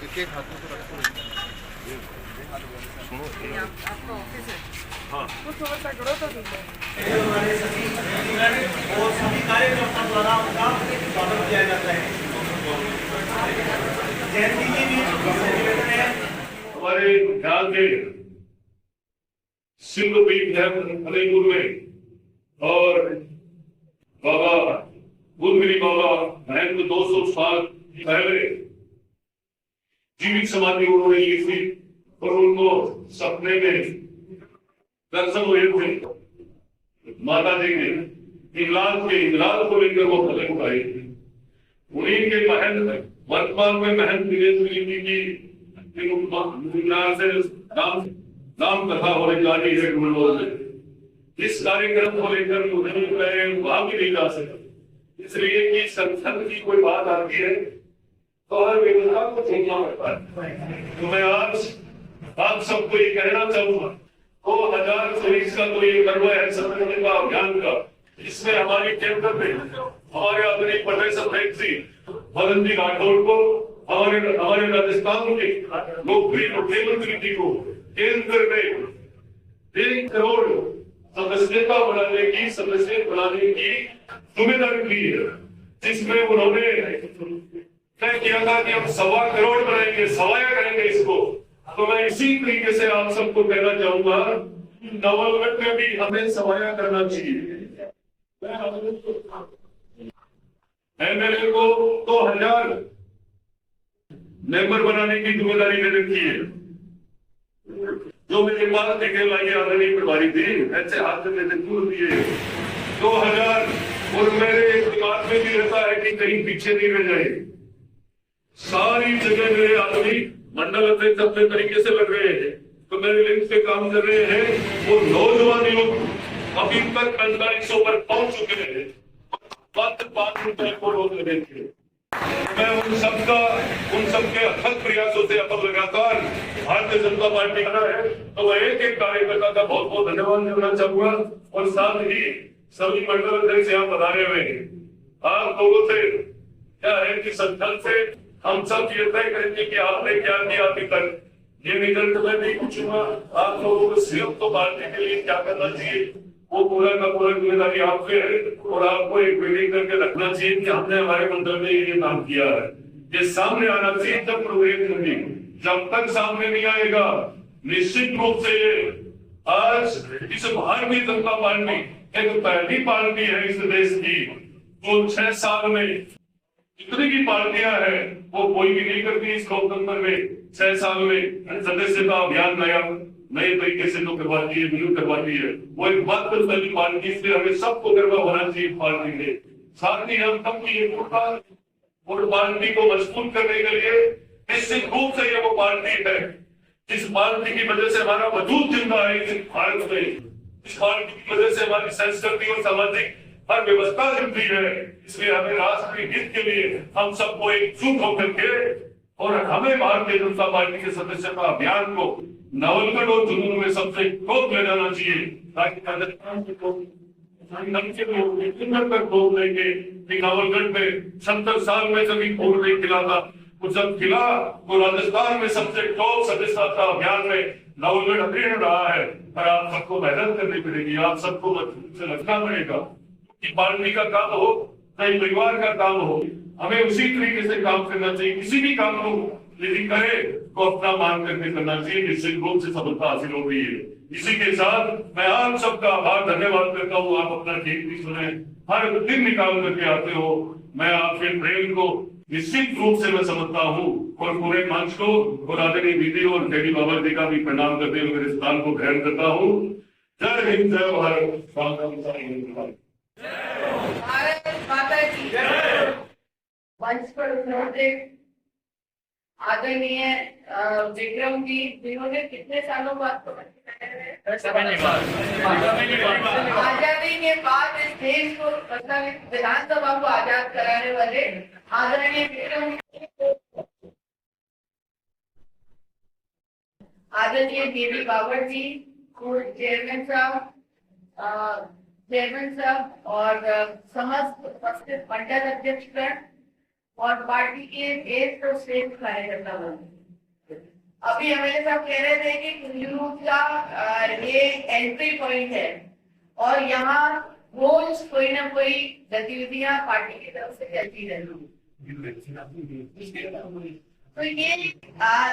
एक एक हाथों को रखो। आपका ऑफिस है? हाँ, कुछ और सा करो तो हमारे सभी और सभी कार्यकर्ताओं द्वारा उनका स्वागत किया जाता है। जयंती जी भी निवेदन है हमारे ध्यान के सिंधु पीठ है अलीपुर में और बाबा बुद्धगिरी बाबा महंत 200 साल पहले जीवित समाधि उन्होंने ली थी और उनको सपने में दर्शन हुए थे। माता जी ने इंग्लैंड को लेकर वो फलक उठाई थी। उन्हीं के महंत वर्तमान में महंत दिनेश गिरी जी से नाम कथा होने जा रही है गुरुलोक में। इस कार्यक्रम को लेकर उन्हें वहां भी नहीं जा सके, इसलिए कि संसद की कोई बात आती है तो हर व्यवस्था को छोड़ना पड़ता है। तो मैं आज आप सबको ये कहना चाहूंगा 2024 का तो ये पर्व है संरक्षण का अभियान का, इसमें हमारी केंद्र में हमारे आदरणीय प्रोफेसर जी मदन जी राठौर को हमारे राजस्थान के लोकप्रिय मुख्यमंत्री जी को केंद्र में 1 करोड़ सदस्य बनाने की जिम्मेदारी ली है, जिसमें उन्होंने तय किया था कि हम 1.25 करोड़ बनाएंगे, सवाया करेंगे इसको। तो मैं इसी तरीके से आप सबको कहना चाहूंगा नवलगढ़ में भी हमें सवाया करना चाहिए। एमएलए को 2000 मेंबर बनाने की जिम्मेदारी दे रखी है। जो मेरे पास डिटेल आई आदरणीय प्रभारी थी, ऐसे हाथ में जरूर दिए 2000 और मेरे दिमाग में भी रहता है कि कहीं पीछे नहीं रह जाए। सारी जगह मेरे आदमी मंडल अध्यक्ष अपने तरीके से लग रहे हैं, तो मेरे लिंक पे काम कर रहे हैं। वो नौजवान लोग अभी तक 4500 पर पहुंच चुके हैं, मात्र 5 रुपए को रोक लगे थे। मैं उन सबके अथक प्रयासों से अब लगातार भारतीय जनता पार्टी का है, तो एक एक कार्यकर्ता का बहुत बहुत धन्यवाद देना चाहूंगा। और साथ ही सभी मंडल अध्यक्ष यहाँ पधारे हुए हैं। आप लोगों से क्या है कि संकल्प से हम सब ये तय करेंगे कि आपने क्या किया अभी तक। ये रिजल्ट में नहीं पूछूंगा, आप लोगों को सिर्फ तो पार्टी के लिए क्या करना चाहिए वो पूरा का पूरा जिम्मेदारी आपके है। और आपको एक मीटिंग करके रखना चाहिए कि हमने हमारे मंडल में ये काम किया है, ये सामने आना चाहिए। जब प्रोग्रेस नहीं, जब तक सामने नहीं आएगा निश्चित रूप से ये आज इस भारतीय जनता पार्टी एक पहली पार्टी है इस देश की जो 6 साल में जितनी की पार्टियां हैं वो कोई भी नहीं करती इस लोकतंत्र में। 6 साल में सदस्यता अभियान नए तरीके से जो करवाती है, बिल्कुल करवाती है, वो एक मात्र पहली पार्टी से हमें सबको गर्व होना चाहिए पार्टी में। साथ ही हम सबकी और पार्टी को मजबूत करने के लिए निश्चित रूप से ये वो पार्टी है जिस पार्टी की वजह से हमारा वजूद जिंदा है इस भारत में। इस पार्टी की वजह से हमारी संस्कृति और सामाजिक हर व्यवस्था जुड़ी है। इसलिए हमें राष्ट्रीय हित के लिए हम सबको एकजुट होकर के और हमें भारतीय जनता पार्टी के सदस्यता अभियान को नवलगढ़ और जुनून में सबसे टॉप ले जाना चाहिए, ताकि राजस्थान के लोग नवलगढ़ में 70 साल में कभी भोग नहीं खिला था, वो जब खिला तो राजस्थान में सबसे टॉप सदस्यता अभियान में नवलगढ़ अग्रणी रहा है। पर आप सबको मेहनत करनी पड़ेगी, आप सबको मजबूत से लगना पड़ेगा कि पार्टी का काम हो चाहे परिवार का काम हो, हमें उसी तरीके से काम करना चाहिए। किसी भी काम को यदि करे तो अपना मान करके करना चाहिए, निश्चित रूप से सफलता हासिल हो रही है। इसी के साथ मैं आप सबका आभार धन्यवाद करता हूँ। आप अपना कीमती समय हर दिन निकाल करके आते हो, मैं आपके प्रेम को निश्चित रूप से मैं समझता हूँ और पूरे मंच को और आदरणीय दीदी और जेडी बाबा जी का भी प्रणाम करते हुए मेरे स्थान को ग्रहण करता हूँ। जय हिंद, जय भारत। मंच पर उपस्थित आदरणीय विक्रम जी, जिन्होंने कितने सालों बाद आजादी के बाद इस देश को मतलब विधानसभा को आजाद कराने वाले आदरणीय विक्रम, आदरणीय देवी बाबर जी, चेयरमैन साहब और समस्त उपस्थित मंडल अध्यक्ष और पार्टी के एक तो श्रेष्ठ कार्यकर्ता बने। अभी हमें सब कह रहे थे कि कुंजरू का ये एंट्री पॉइंट है और यहाँ रोज कोई ना कोई गतिविधियां पार्टी की तरफ से चलती रहती। तो ये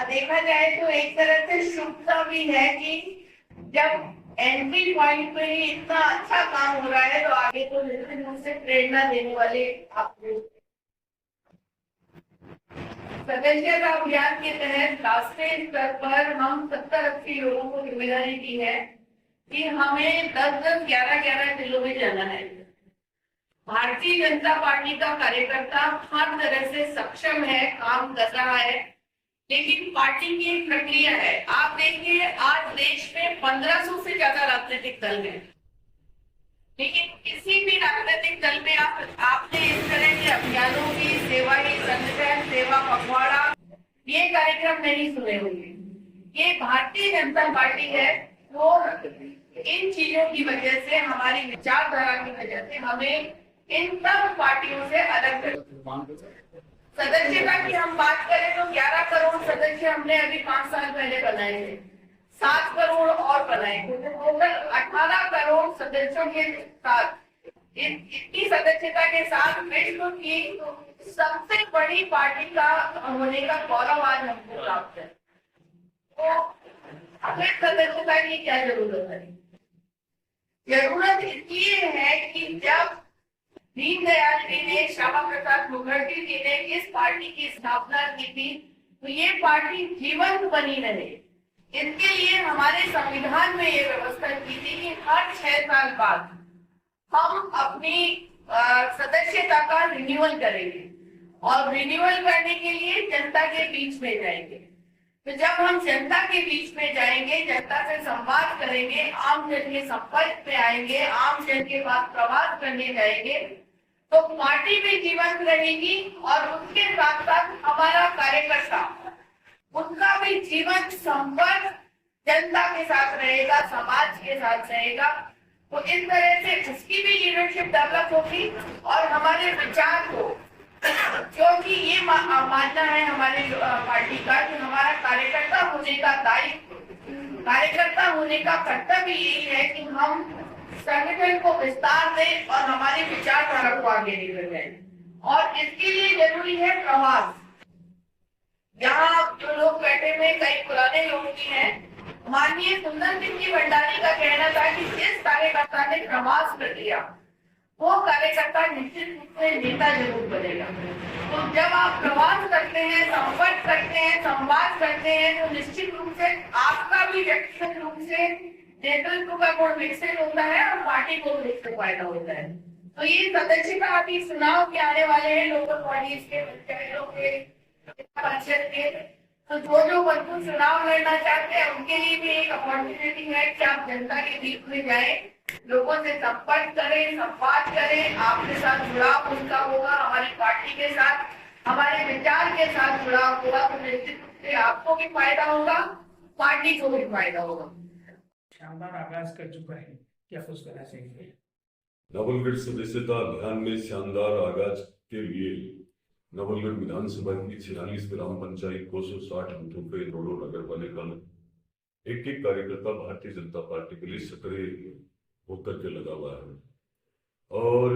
देखा जाए तो एक तरह से शुभता भी है कि जब एंट्री पॉइंट पे ही इतना अच्छा काम हो रहा है तो आगे तो निश्चित रूप से प्रेरणा देने वाले आपको। सदस्यता अभियान के तहत राष्ट्रीय स्तर पर हम 70-80 लोगों को जिम्मेदारी दी है कि हमें 10-10, 11-11 जिलों में जाना है। भारतीय जनता पार्टी का कार्यकर्ता हर तरह से सक्षम है, काम कर रहा है, लेकिन पार्टी की एक प्रक्रिया है। आप देखिए आज देश में 1500 से ज्यादा राजनीतिक दल हैं, लेकिन किसी भी राजनीतिक दल में आपने इस तरह के अभियानों की सेवा ही संगठन सेवा पखवाड़ा ये कार्यक्रम नहीं सुने होंगे। ये भारतीय जनता पार्टी है, वो इन चीजों की वजह से हमारी विचारधारा की वजह से हमें इन सब पार्टियों से अलग कर। सदस्यता की हम बात करें तो 11 करोड़ सदस्य हमने अभी 5 साल पहले बनाए थे, 7 करोड़ और बनाए थे, तो टोटल 18 करोड़ सदस्यों के साथ इतनी सदस्यता के साथ विश्व की सबसे बड़ी पार्टी का होने का गौरव आज हमको प्राप्त है। तो हमें सदस्यता की क्या जरूरत है? जरूरत इसलिए है कि जब दीनदयाल जी ने, श्यामा प्रसाद मुखर्जी जी ने इस पार्टी की स्थापना की थी तो ये पार्टी जीवंत बनी रहे। इसके लिए हमारे संविधान में ये व्यवस्था की थी कि हर 6 साल बाद हम अपनी सदस्यता का रिन्यूअल करेंगे और रिन्यूअल करने के लिए जनता के बीच में जाएंगे। तो जब हम जनता के बीच में जाएंगे, जनता से संवाद करेंगे, आम जन के संपर्क में आएंगे, आम जन के पास प्रवास करने जाएंगे, तो पार्टी भी जीवंत रहेगी और उसके साथ साथ हमारा कार्यकर्ता उनका भी जीवंत संपर्क जनता के साथ रहेगा, समाज के साथ रहेगा। तो इस तरह से उसकी भी लीडरशिप डेवलप होगी और हमारे विचार को, क्योंकि ये मानना है हमारे पार्टी का कि हमारा कार्यकर्ता होने का दायित्व, कार्यकर्ता होने का कर्तव्य यही है कि हम संगठन को विस्तार दें और हमारी विचारधारा को आगे लेकर जाए। और इसके लिए जरूरी है प्रवास। यहाँ जो लोग बैठे हुए कई पुराने लोग भी हैं, माननीय सुंदर सिंह जी भंडारी का कहना था कि जिस कार्यकर्ता ने प्रवास कर लिया वो कार्यकर्ता निश्चित रूप से नेता जरूर बनेगा। तो जब आप प्रवास करते हैं, संपर्क करते हैं, संवाद करते हैं, तो निश्चित रूप से आपका भी व्यक्तिगत रूप से नेतृत्व का गुण विकसित होता है और पार्टी को विकसित फायदा होता है। तो ये सदस्यता अभी चुनाव के आने वाले हैं, लोकल बॉडीज के, पंचायतों के, परिषद के, तो जो बंधु चुनाव लड़ना चाहते हैं उनके लिए भी एक अपॉर्चुनिटी है कि आप जनता के बीच में जाए, लोगों से संपर्क करें, संवाद करें, आपके साथ जुड़ाव उनका होगा, हमारी पार्टी के साथ, हमारे विचार के साथ जुड़ाव होगा, तो निश्चित रूप से आपको भी फायदा होगा, पार्टी को भी फायदा होगा। शानदार आगाज कर चुका है, क्या कुछ कहना चाहिए? नवलगढ़ सदस्यता अभियान में शानदार आगाज के लिए नवलगढ़ विधानसभा की 46 ग्राम पंचायत को 160 बूथों पे दोनों नगर पालिका में एक कार्यकर्ता भारतीय जनता पार्टी के लिए सक्रिय होकर के लगा हुआ है और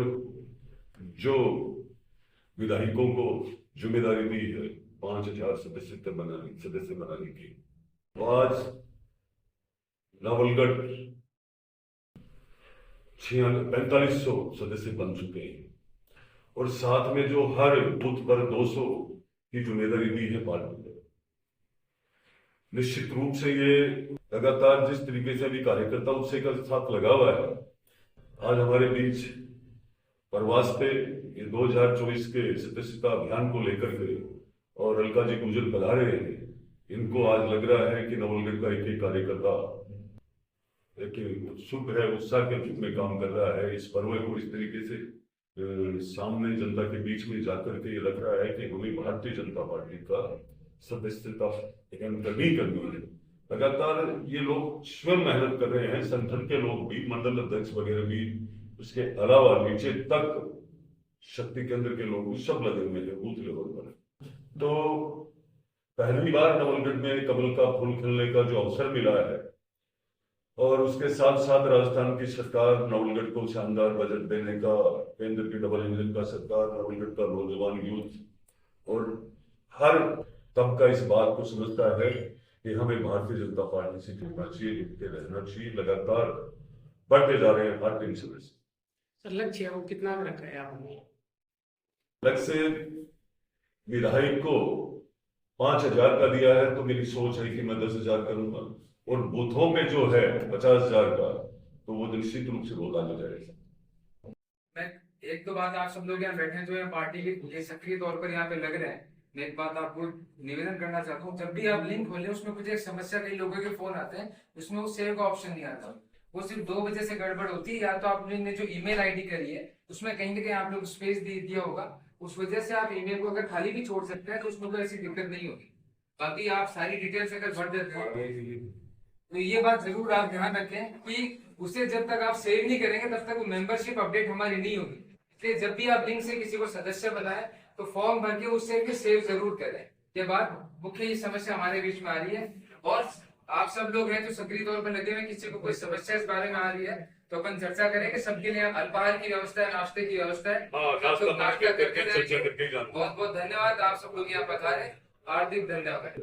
जो विधायकों को जिम्मेदारी दी है 5000 सदस्य बनाने की। तो आज नवलगढ़ 4500 सदस्य बन चुके हैं और साथ में जो हर बूथ पर 200 की जिम्मेदारी दी है पार्टी ने। निश्चित रूप से ये लगातार जिस तरीके से अभी कार्यकर्ता उससे का साथ लगा हुआ है, आज हमारे बीच प्रवास पे ये 2024 के सदस्यता अभियान को लेकर के और अलका जी गुजर पधारे हैं। इनको आज लग रहा है कि नवलगढ़ का एक कार्यकर्ता उत्सुक है, उत्साह के रूप में काम कर रहा है। इस पर्व को इस तरीके से सामने जनता के बीच में जाकर के ये लग रहा है कि हमें भारतीय जनता पार्टी का सदस्यता करनी है। लगातार ये लोग स्वयं मेहनत कर रहे हैं, संगठन के लोग भी, मंडल अध्यक्ष वगैरह भी, उसके अलावा नीचे तक शक्ति केंद्र के लोग सब लगे हुए हैं बूथ लेवल पर। तो पहली बार नवलगढ़ में कमल का फूल खिलने का जो अवसर मिला है, और उसके साथ साथ राजस्थान की सरकार नवलगढ़ को शानदार बजट देने का, केंद्र की डबल इंजन का सरकार, नवलगढ़ का नौजवान यूथ और हर तबका इस बात को समझता है कि हमें भारतीय जनता पार्टी से जुड़ना चाहिए, जुड़ते रहना चाहिए। लगातार बढ़ते जा रहे हैं हर दिन से। सर लक्ष्य है वो कितना रखा है आपने? लक्ष्य विधायक को 5,000 का दिया है, तो मेरी सोच है कि मैं 10,000 करूंगा, और बूथों में जो है 50,000 का, तो वो निश्चित रूप से वो डाला जाएगा। मैं एक दो बात, आप सब लोग यहाँ बैठे हैं जो यहाँ पार्टी के सक्रिय तौर पर यहाँ पे लग रहे हैं, मैं एक बात आपको निवेदन करना चाहता हूँ। जब भी आप लिंक खोलें उसमें कुछ एक समस्या, कई लोगों के फोन आते हैं, उसमें वो सेव का ऑप्शन नहीं आता। वो सिर्फ 2 वजह से गड़बड़ होती है, या तो आपने जो ईमेल आईडी करी है उसमें कहीं ना कहीं आप लोग स्पेस दिया होगा, उस वजह से आप ईमेल को अगर खाली भी छोड़ सकते हैं तो उसमें कोई ऐसी दिक्कत नहीं होगी। बाकी आप सारी डिटेल्स अगर भर देते हैं तो ये बात जरूर आप ध्यान रखें कि उसे जब तक आप सेव नहीं करेंगे तब तक वो मेंबरशिप अपडेट हमारी नहीं होगी। इसलिए जब भी आप लिंक से किसी को सदस्य बनाएं तो फॉर्म भर के उससे भी सेव जरूर करें। ये बात मुख्य ये समस्या हमारे बीच में आ रही है, और आप सब लोग हैं जो सक्रिय तौर पर लगे हुए, किसी को कोई समस्या इस बारे में आ रही है तो अपन चर्चा करें कि सबके लिए अल्पाहार की व्यवस्था है, नाश्ते की व्यवस्था है। नाश्ता करके बहुत बहुत धन्यवाद, आप सब लोग यहाँ पधारे, हार्दिक धन्यवाद।